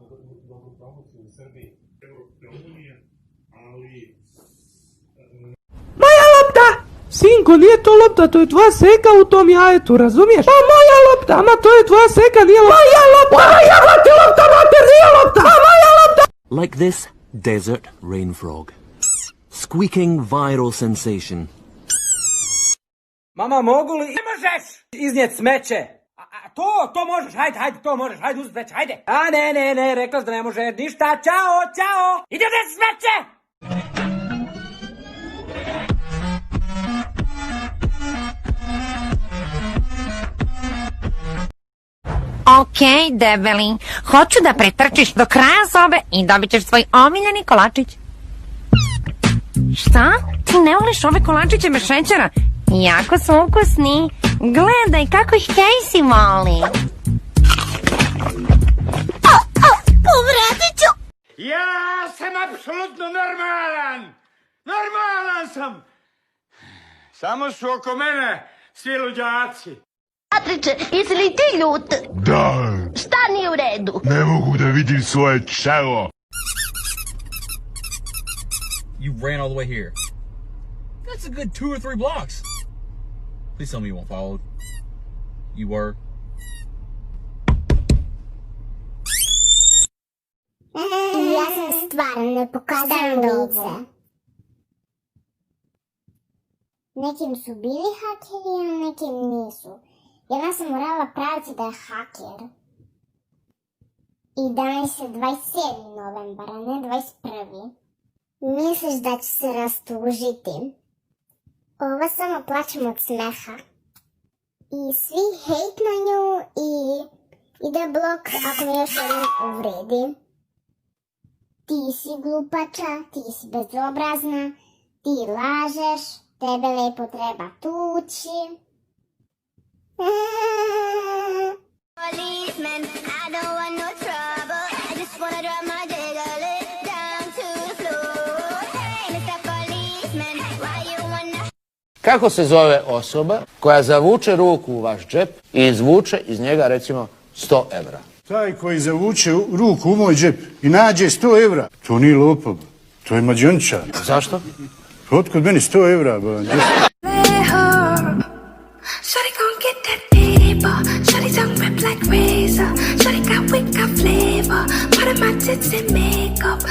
dovoljno dobru promociju u Srbiji, Evropske unije, ali... Moja lopta! Sinko, nije to lopta, to je tvoja seka u tom jajetu, razumiješ? Pa moja lopta! Ama to je tvoja seka, nije lopta! Moja lopta! Moja lopta, mater, nije lopta! Pa moja lopta! Like this desert rain frog. Squeaking viral sensation. Mama, mogu li? Ne možeš iznijet smeće. To možeš, hajde, to možeš, hajde uzeti smeće, hajde. A ne, rekla da ne može, ništa, ćao. Idi uzeti smeće! Okej, debeli, hoću da pretrčiš do kraja sobe i dobit ćeš svoj omiljeni kolačić. Šta? Ti ne voliš ove kolačiće bez šećera? Jako su ukusni. Gledaj kako ih Casey voli. Povratit ću. Ja sam apsolutno normalan. Normalan sam. Samo su oko mene svi luđaci. Patriče, jesi li ti ljut? Da. Šta nije u redu? Ne mogu da vidim svoje čelo. You ran all the way here. That's a good 2 or 3 blocks. Please tell me you weren't followed. You were. Ja sam stvarno ne pokazujem lice. Nekim su bili hakeri, a nekim nisu. Jedna sam morala praviti da je haker. I danas je 27. novembar, a ne 21. Misliš da ću se rastužiti? Ovo samo plačem od smeha. I svi hejt na nju i ide blok ako me još jednom uvredi. Ti si glupača, ti si bezobrazna, ti lažeš, tebe lepo treba tući. Policeman, I don't want no trouble. I just wanna drop my jiggle down to the floor. Hey, Mr. Policeman, why you wanna... Kako se zove osoba koja zavuče ruku u vaš džep i izvuče iz njega recimo 100 evra? Taj koji zavuče ruku u moj džep i nađe 100 evra, to nije lopov, to je mađončar. Zašto? Otkud meni 100 evra? Shawty gon' get that paper. Shawty tongue rip like razor. Shawty got wit, got flavor. Part of my tits and makeup.